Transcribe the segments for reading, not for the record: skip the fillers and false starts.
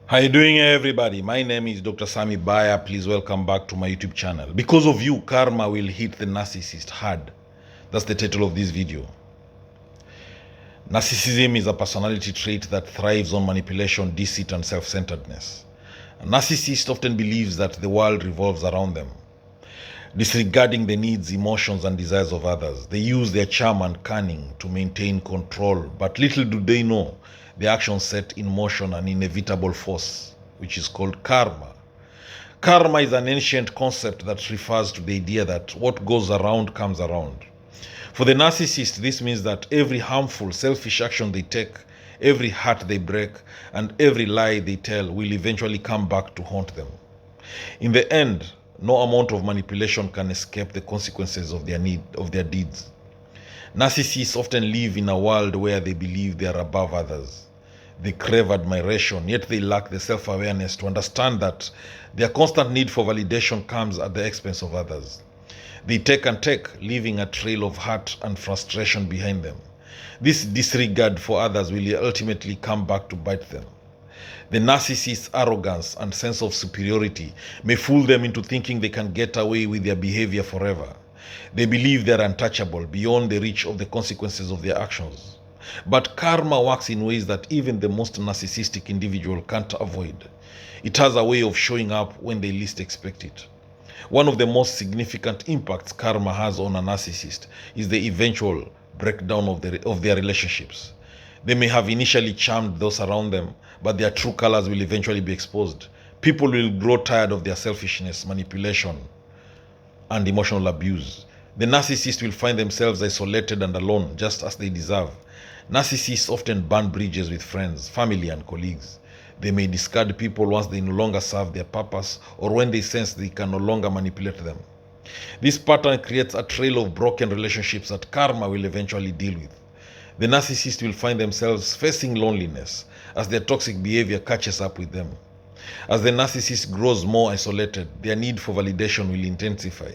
How you doing, everybody? My name is Dr. Sami Baya. Please welcome back to my YouTube channel. Because of you, karma will hit the narcissist hard. That's the title of this video. Narcissism is a personality trait that thrives on manipulation, deceit, and self-centeredness. A narcissist often believes that the world revolves around them, disregarding the needs, emotions, and desires of others. They use their charm and cunning to maintain control, but little do they know the actions set in motion an inevitable force, which is called karma. Karma is an ancient concept that refers to the idea that what goes around comes around. For the narcissist, this means that every harmful, selfish action they take, every heart they break, and every lie they tell will eventually come back to haunt them. In the end, no amount of manipulation can escape the consequences of their deeds. Narcissists often live in a world where they believe they are above others. They crave admiration, yet they lack the self-awareness to understand that their constant need for validation comes at the expense of others. They take and take, leaving a trail of hurt and frustration behind them. This disregard for others will ultimately come back to bite them. The narcissist's arrogance and sense of superiority may fool them into thinking they can get away with their behavior forever. They believe they are untouchable, beyond the reach of the consequences of their actions. But karma works in ways that even the most narcissistic individual can't avoid. It has a way of showing up when they least expect it. One of the most significant impacts karma has on a narcissist is the eventual breakdown of their relationships. They may have initially charmed those around them, but their true colors will eventually be exposed. People will grow tired of their selfishness, manipulation, and emotional abuse. The narcissist will find themselves isolated and alone, just as they deserve. Narcissists often burn bridges with friends, family, and colleagues. They may discard people once they no longer serve their purpose or when they sense they can no longer manipulate them. This pattern creates a trail of broken relationships that karma will eventually deal with. The narcissist will find themselves facing loneliness as their toxic behavior catches up with them. As the narcissist grows more isolated, their need for validation will intensify.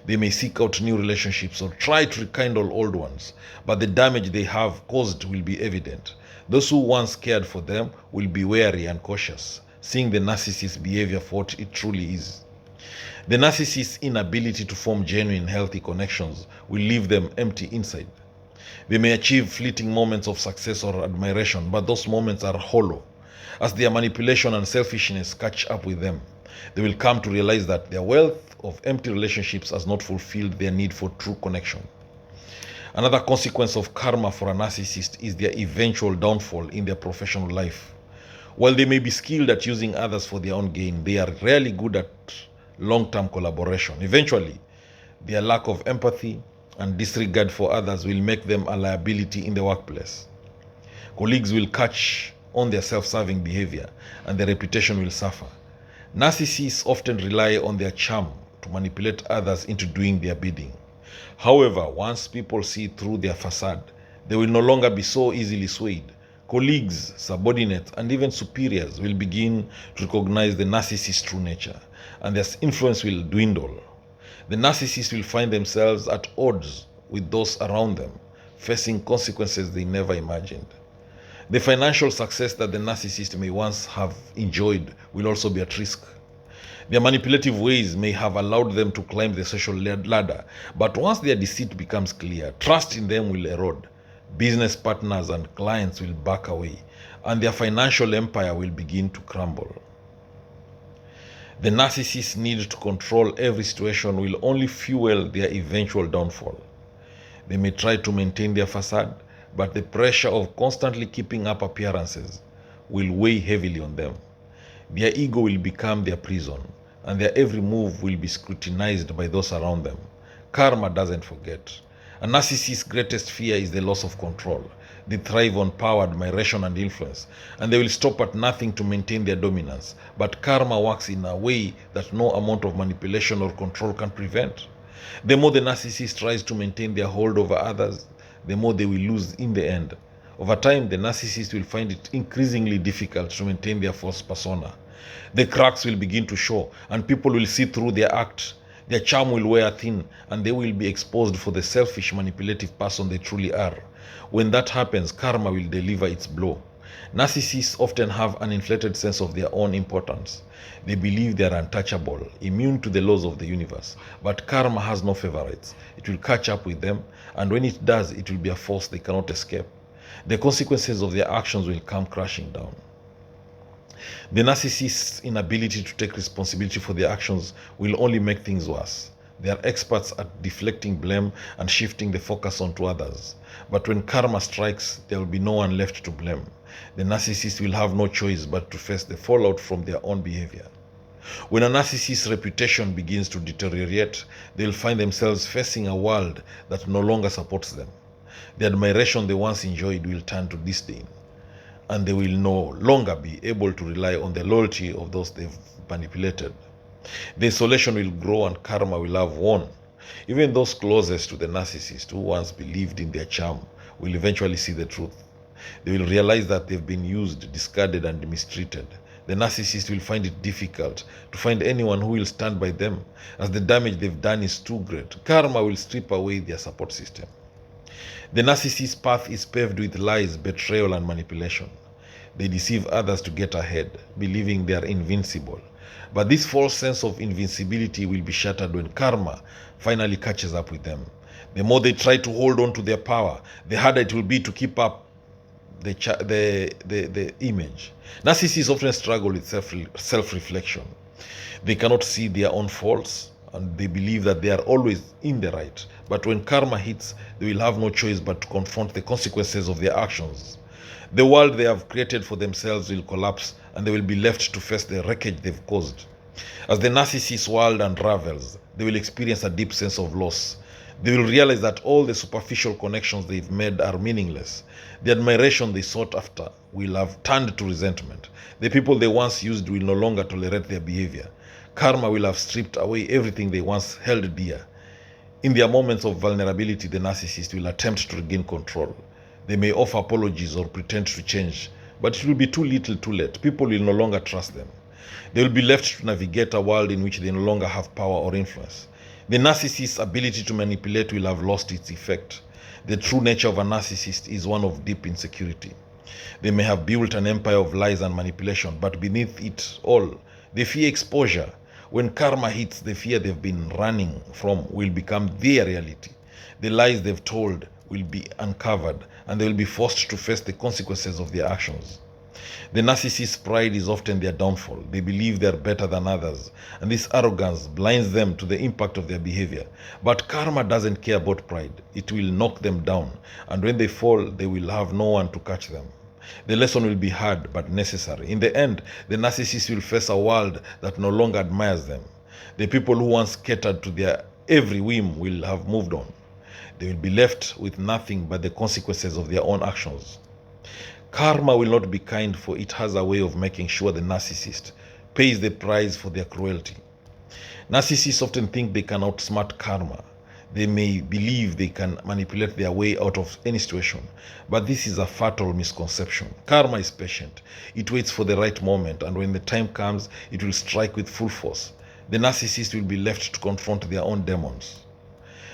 They may seek out new relationships or try to rekindle old ones, but the damage they have caused will be evident. Those who once cared for them will be wary and cautious, seeing the narcissist's behavior for what it truly is. The narcissist's inability to form genuine, healthy connections will leave them empty inside. They may achieve fleeting moments of success or admiration, but those moments are hollow. As their manipulation and selfishness catch up with them, they will come to realize that their wealth of empty relationships has not fulfilled their need for true connection. Another consequence of karma for a narcissist is their eventual downfall in their professional life. While they may be skilled at using others for their own gain, they are rarely good at long-term collaboration. Eventually, their lack of empathy and disregard for others will make them a liability in the workplace. Colleagues will catch on their self-serving behavior and their reputation will suffer. Narcissists often rely on their charm to manipulate others into doing their bidding. However, once people see through their facade, they will no longer be so easily swayed. Colleagues, subordinates, and even superiors will begin to recognize the narcissist's true nature, and their influence will dwindle. The narcissists will find themselves at odds with those around them, facing consequences they never imagined. The financial success that the narcissist may once have enjoyed will also be at risk. Their manipulative ways may have allowed them to climb the social ladder, but once their deceit becomes clear, trust in them will erode. Business partners and clients will back away, and their financial empire will begin to crumble. The narcissist's need to control every situation will only fuel their eventual downfall. They may try to maintain their facade, but the pressure of constantly keeping up appearances will weigh heavily on them. Their ego will become their prison, and their every move will be scrutinized by those around them. Karma doesn't forget. A narcissist's greatest fear is the loss of control. They thrive on power, admiration, and influence, and they will stop at nothing to maintain their dominance. But karma works in a way that no amount of manipulation or control can prevent. The more the narcissist tries to maintain their hold over others, the more they will lose in the end. Over time, the narcissist will find it increasingly difficult to maintain their false persona. The cracks will begin to show, and people will see through their act. Their charm will wear thin, and they will be exposed for the selfish, manipulative person they truly are. When that happens, karma will deliver its blow. Narcissists often have an inflated sense of their own importance. They believe they are untouchable, immune to the laws of the universe. But karma has no favorites. It will catch up with them, and when it does, it will be a force they cannot escape. The consequences of their actions will come crashing down. The narcissist's inability to take responsibility for their actions will only make things worse. They are experts at deflecting blame and shifting the focus onto others. But when karma strikes, there will be no one left to blame. The narcissist will have no choice but to face the fallout from their own behavior. When a narcissist's reputation begins to deteriorate, they'll find themselves facing a world that no longer supports them. The admiration they once enjoyed will turn to disdain, and they will no longer be able to rely on the loyalty of those they've manipulated. The isolation will grow and karma will have won. Even those closest to the narcissist who once believed in their charm will eventually see the truth. They will realize that they've been used, discarded, and mistreated. The narcissist will find it difficult to find anyone who will stand by them, as the damage they've done is too great. Karma will strip away their support system. The narcissist's path is paved with lies, betrayal, and manipulation. They deceive others to get ahead, believing they are invincible. But this false sense of invincibility will be shattered when karma finally catches up with them. The more they try to hold on to their power, the harder it will be to keep up the image. Narcissists often struggle with self-reflection. They cannot see their own faults, and they believe that they are always in the right. But when karma hits, they will have no choice but to confront the consequences of their actions. The world they have created for themselves will collapse, and they will be left to face the wreckage they've caused. As the narcissist's world unravels, they will experience a deep sense of loss. They will realize that all the superficial connections they've made are meaningless. The admiration they sought after will have turned to resentment. The people they once used will no longer tolerate their behavior. Karma will have stripped away everything they once held dear. In their moments of vulnerability, the narcissist will attempt to regain control. They may offer apologies or pretend to change, but it will be too little too late. People will no longer trust them. They will be left to navigate a world in which they no longer have power or influence. The narcissist's ability to manipulate will have lost its effect. The true nature of a narcissist is one of deep insecurity. They may have built an empire of lies and manipulation, but beneath it all, they fear exposure. When karma hits, the fear they've been running from will become their reality. The lies they've told will be uncovered, and they will be forced to face the consequences of their actions. The narcissist's pride is often their downfall. They believe they are better than others, and this arrogance blinds them to the impact of their behavior. But karma doesn't care about pride. It will knock them down, and when they fall, they will have no one to catch them. The lesson will be hard but necessary. In the end, the narcissist will face a world that no longer admires them. The people who once catered to their every whim will have moved on. They will be left with nothing but the consequences of their own actions. Karma will not be kind, for it has a way of making sure the narcissist pays the price for their cruelty. Narcissists often think they can outsmart karma. They may believe they can manipulate their way out of any situation, but this is a fatal misconception. Karma is patient. It waits for the right moment, and when the time comes, it will strike with full force. The narcissist will be left to confront their own demons.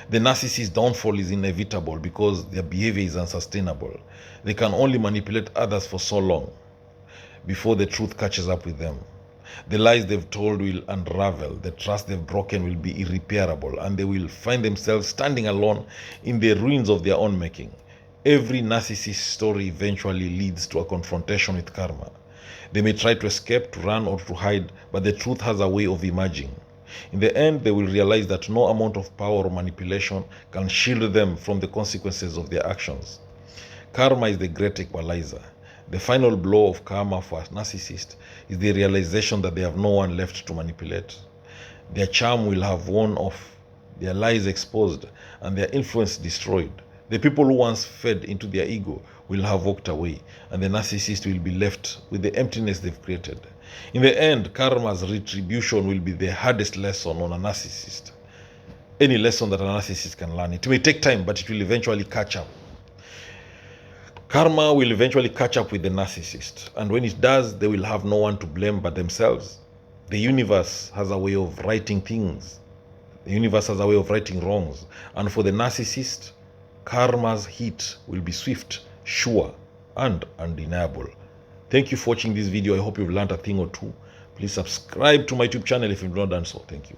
The narcissist's downfall is inevitable because their behavior is unsustainable. They can only manipulate others for so long before the truth catches up with them. The lies they've told will unravel, the trust they've broken will be irreparable, and they will find themselves standing alone in the ruins of their own making. Every narcissist story eventually leads to a confrontation with karma. They may try to escape, to run, or to hide, but the truth has a way of emerging. In the end, they will realize that no amount of power or manipulation can shield them from the consequences of their actions. Karma is the great equalizer. The final blow of karma for a narcissist is the realization that they have no one left to manipulate. Their charm will have worn off, their lies exposed, and their influence destroyed. The people who once fed into their ego will have walked away, and the narcissist will be left with the emptiness they've created. In the end, karma's retribution will be the hardest lesson on a narcissist. Any lesson that a narcissist can learn. It may take time, but it will eventually catch up. Karma will eventually catch up with the narcissist, and when it does, they will have no one to blame but themselves. The universe has a way of righting things. The universe has a way of righting wrongs, and for the narcissist, karma's heat will be swift, sure, and undeniable. Thank you for watching this video. I hope you've learned a thing or two. Please subscribe to my YouTube channel if you've not done so. Thank you.